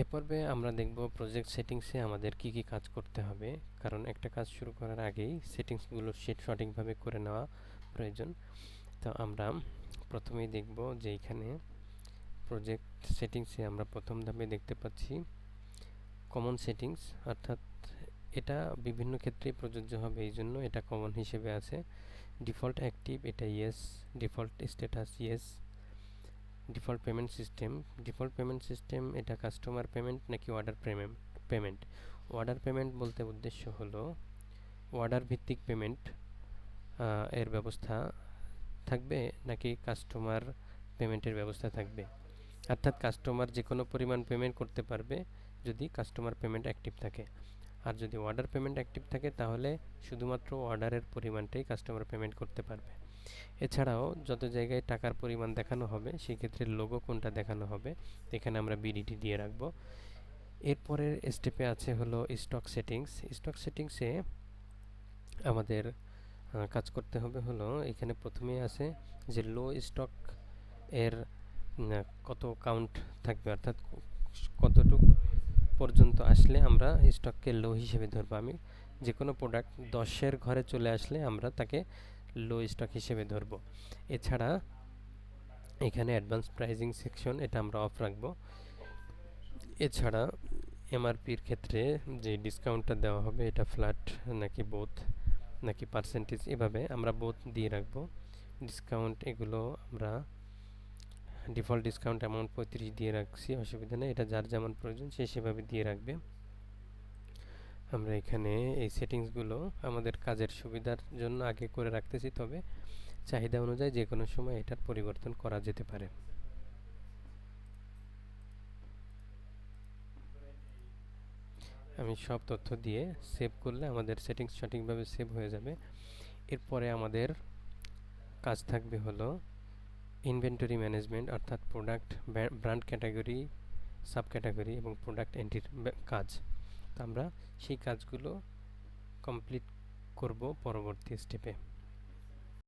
এ পর্বে আমরা দেখব প্রজেক্ট সেটিংসে আমাদের কি কি কাজ করতে হবে, কারণ একটা কাজ শুরু করার আগেই সেটিংসগুলো সঠিকভাবে করে নেওয়া প্রয়োজন। তো আমরা প্রথমেই দেখব যে এখানে প্রজেক্ট সেটিংসে আমরা প্রথম ধাপে দেখতে পাচ্ছি কমন সেটিংস, অর্থাৎ এটা বিভিন্ন ক্ষেত্রেই প্রযোজ্য হবে, এই জন্য এটা কমন হিসেবে আছে। ডিফল্ট অ্যাক্টিভ, এটা yes. Default status yes. Default payment system এটা কাস্টমার পেমেন্ট নাকি অর্ডার পেমেন্ট। অর্ডার পেমেন্ট বলতে উদ্দেশ্য হলো অর্ডার ভিত্তিক পেমেন্ট এর ব্যবস্থা থাকবে নাকি কাস্টমার পেমেন্টের ব্যবস্থা থাকবে, অর্থাৎ কাস্টমার যে কোনো পরিমাণ পেমেন্ট করতে পারবে যদি কাস্টমার পেমেন্ট অ্যাক্টিভ থাকে। আর যদি অর্ডার পেমেন্ট অ্যাক্টিভ থাকে তাহলে শুধুমাত্র অর্ডারের পরিমাণটাই কাস্টমার পেমেন্ট করতে পারবে। এছাড়াও যত জায়গায় টাকার পরিমাণ দেখানো হবে সেই ক্ষেত্রে লোগো কোনটা দেখানো হবে, এখানে আমরা বিডিটি দিয়ে রাখব। এরপরের স্টেপে আছে হলো স্টক সেটিংসে আমাদের কাজ করতে হবে হলো এখানে প্রথমেই আছে যে লো স্টক এর কত কাউন্ট থাকবে, অর্থাৎ কতটুকু পর্যন্ত আসলে আমরা স্টককে লো হিসেবে ধরবো। আমি যে কোনো প্রোডাক্ট 10-এর ঘরে চলে আসলে আমরা তাকে লো স্টক হিসেবে ধরব। এছাড়া এখানে অ্যাডভান্স প্রাইজিং সেকশন এটা আমরা অফ রাখবো। এছাড়া এমআরপির ক্ষেত্রে যে ডিসকাউন্টটা দেওয়া হবে এটা ফ্ল্যাট নাকি বোথ নাকি পার্সেন্টেজ, এভাবে আমরা বোথ দিয়ে রাখবো। ডিসকাউন্ট এগুলো আমরা ডিফল্ট ডিসকাউন্ট অ্যামাউন্ট 35 দিয়ে রাখছি, অসুবিধা নেই, এটা যার যেমন প্রয়োজন সে সেভাবে দিয়ে রাখবে। আমরা এখানে এই সেটিংসগুলো আমাদের কাজের সুবিধার জন্য আগে করে রাখতেছি, তবে চাহিদা অনুযায়ী যে কোনো সময় এটার পরিবর্তন করা যেতে পারে। আমি সব তথ্য দিয়ে সেভ করলে আমাদের সেটিংস সঠিকভাবে সেভ হয়ে যাবে। এরপরে আমাদের কাজ থাকবে হলো ইনভেন্টরি ম্যানেজমেন্ট, অর্থাৎ product brand category, sub category এবং প্রোডাক্ট এন্ট্রির কাজ। তো আমরা সেই কাজগুলো কমপ্লিট করব পরবর্তী স্টেপে।